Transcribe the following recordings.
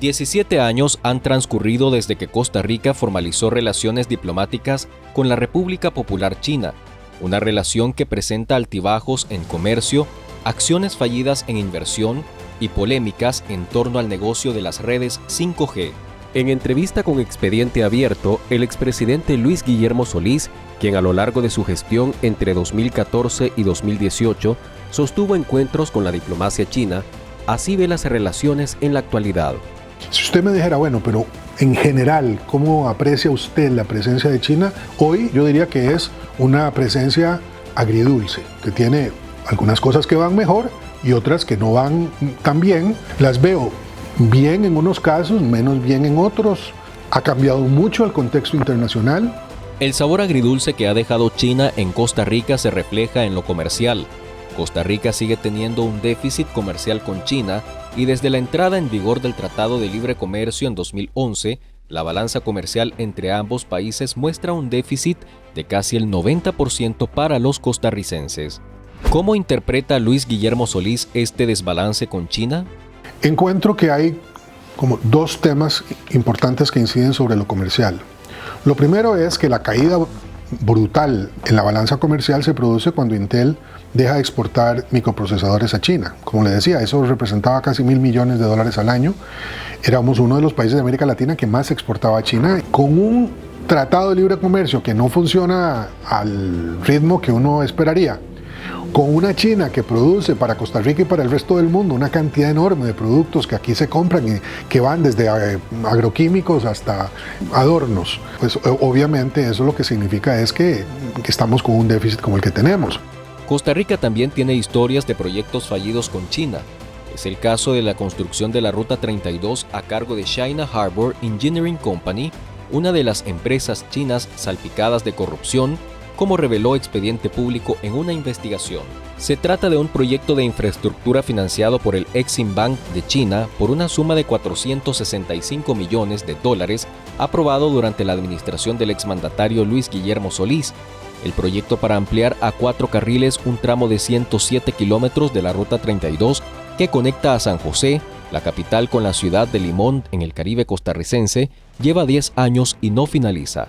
17 años han transcurrido desde que Costa Rica formalizó relaciones diplomáticas con la República Popular China, una relación que presenta altibajos en comercio, acciones fallidas en inversión y polémicas en torno al negocio de las redes 5G. En entrevista con Expediente Abierto, el expresidente Luis Guillermo Solís, quien a lo largo de su gestión entre 2014 y 2018 sostuvo encuentros con la diplomacia china, así ve las relaciones en la actualidad. Si usted me dijera, bueno, pero en general, ¿cómo aprecia usted la presencia de China? Hoy yo diría que es una presencia agridulce, que tiene algunas cosas que van mejor y otras que no van tan bien. Las veo bien en unos casos, menos bien en otros. Ha cambiado mucho el contexto internacional. El sabor agridulce que ha dejado China en Costa Rica se refleja en lo comercial. Costa Rica sigue teniendo un déficit comercial con China y desde la entrada en vigor del Tratado de Libre Comercio en 2011, la balanza comercial entre ambos países muestra un déficit de casi el 90% para los costarricenses. ¿Cómo interpreta Luis Guillermo Solís este desbalance con China? Encuentro que hay como dos temas importantes que inciden sobre lo comercial. Lo primero es que la caída brutal en la balanza comercial se produce cuando Intel deja de exportar microprocesadores a China. Como le decía, eso representaba casi $1.000 millones al año. Éramos uno de los países de América Latina que más exportaba a China. Con un tratado de libre comercio que no funciona al ritmo que uno esperaría, con una China que produce para Costa Rica y para el resto del mundo una cantidad enorme de productos que aquí se compran y que van desde agroquímicos hasta adornos, pues obviamente eso lo que significa es que estamos con un déficit como el que tenemos. Costa Rica también tiene historias de proyectos fallidos con China. Es el caso de la construcción de la Ruta 32 a cargo de China Harbor Engineering Company, una de las empresas chinas salpicadas de corrupción, como reveló Expediente Público en una investigación. Se trata de un proyecto de infraestructura financiado por el Exim Bank de China por una suma de $465 millones, aprobado durante la administración del exmandatario Luis Guillermo Solís. El proyecto para ampliar a 4 carriles un tramo de 107 kilómetros de la Ruta 32 que conecta a San José, la capital, con la ciudad de Limón en el Caribe costarricense, lleva 10 años y no finaliza.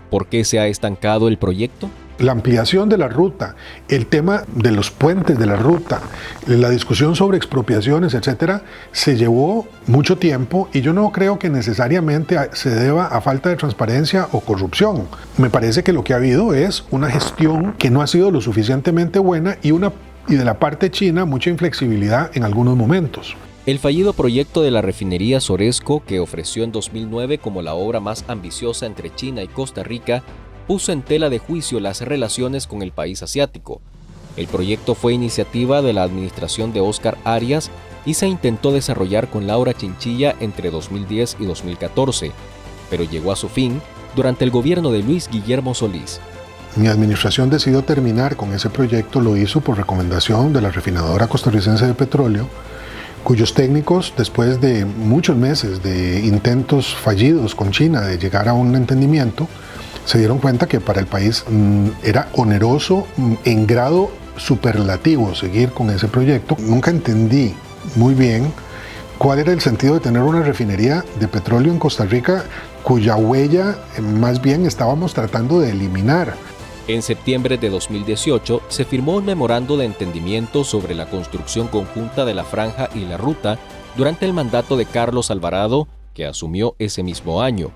¿Por qué se ha estancado el proyecto? La ampliación de la ruta, el tema de los puentes de la ruta, la discusión sobre expropiaciones, etcétera, se llevó mucho tiempo y yo no creo que necesariamente se deba a falta de transparencia o corrupción. Me parece que lo que ha habido es una gestión que no ha sido lo suficientemente buena y de la parte china mucha inflexibilidad en algunos momentos. El fallido proyecto de la refinería Soresco, que ofreció en 2009 como la obra más ambiciosa entre China y Costa Rica, puso en tela de juicio las relaciones con el país asiático. El proyecto fue iniciativa de la administración de Óscar Arias y se intentó desarrollar con Laura Chinchilla entre 2010 y 2014, pero llegó a su fin durante el gobierno de Luis Guillermo Solís. Mi administración decidió terminar con ese proyecto, lo hizo por recomendación de la refinadora costarricense de petróleo, cuyos técnicos, después de muchos meses de intentos fallidos con China de llegar a un entendimiento, se dieron cuenta que para el país era oneroso en grado superlativo seguir con ese proyecto. Nunca entendí muy bien cuál era el sentido de tener una refinería de petróleo en Costa Rica cuya huella más bien estábamos tratando de eliminar. En septiembre de 2018 se firmó un memorando de entendimiento sobre la construcción conjunta de la franja y la ruta durante el mandato de Carlos Alvarado, que asumió ese mismo año,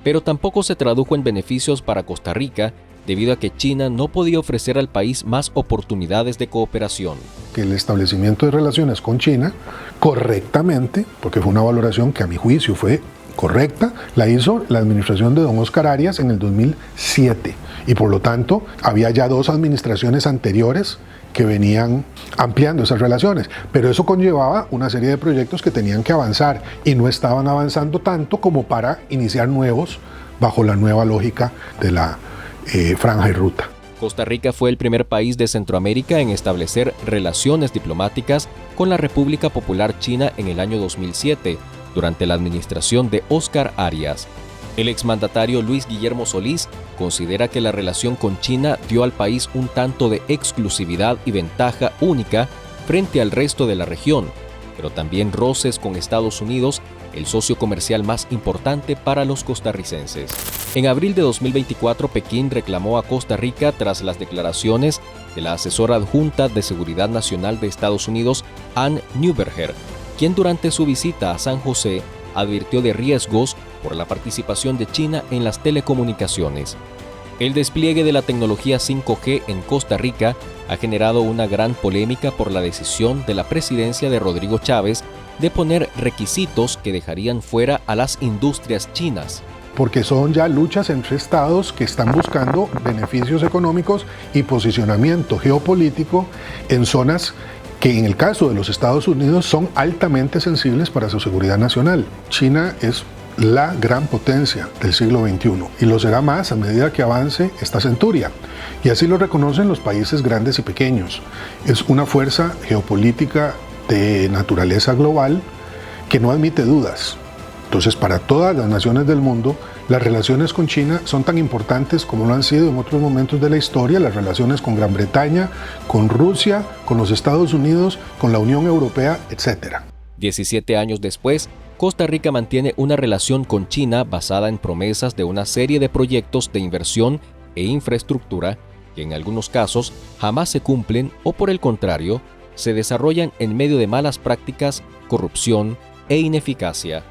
pero tampoco se tradujo en beneficios para Costa Rica debido a que China no podía ofrecer al país más oportunidades de cooperación. Que el establecimiento de relaciones con China correctamente, porque fue una valoración que a mi juicio fue correcta, la hizo la administración de don Óscar Arias en el 2007 y por lo tanto había ya 2 administraciones anteriores que venían ampliando esas relaciones, pero eso conllevaba una serie de proyectos que tenían que avanzar y no estaban avanzando tanto como para iniciar nuevos bajo la nueva lógica de la franja y ruta. Costa Rica fue el primer país de Centroamérica en establecer relaciones diplomáticas con la República Popular China en el año 2007, durante la administración de Óscar Arias. El exmandatario Luis Guillermo Solís considera que la relación con China dio al país un tanto de exclusividad y ventaja única frente al resto de la región, pero también roces con Estados Unidos el socio comercial más importante para los costarricenses. En abril de 2024, Pekín reclamó a Costa Rica tras las declaraciones de la asesora adjunta de Seguridad Nacional de Estados Unidos, Ann Neuberger, quien durante su visita a San José advirtió de riesgos por la participación de China en las telecomunicaciones. El despliegue de la tecnología 5G en Costa Rica ha generado una gran polémica por la decisión de la presidencia de Rodrigo Chávez de poner requisitos que dejarían fuera a las industrias chinas. Porque son ya luchas entre estados que están buscando beneficios económicos y posicionamiento geopolítico en zonas que en el caso de los Estados Unidos son altamente sensibles para su seguridad nacional. China es la gran potencia del siglo XXI y lo será más a medida que avance esta centuria. Y así lo reconocen los países grandes y pequeños. Es una fuerza geopolítica de naturaleza global que no admite dudas. Entonces, para todas las naciones del mundo, las relaciones con China son tan importantes como lo han sido en otros momentos de la historia, las relaciones con Gran Bretaña, con Rusia, con los Estados Unidos, con la Unión Europea, etc. 17 años después, Costa Rica mantiene una relación con China basada en promesas de una serie de proyectos de inversión e infraestructura que en algunos casos jamás se cumplen o, por el contrario, se desarrollan en medio de malas prácticas, corrupción e ineficacia.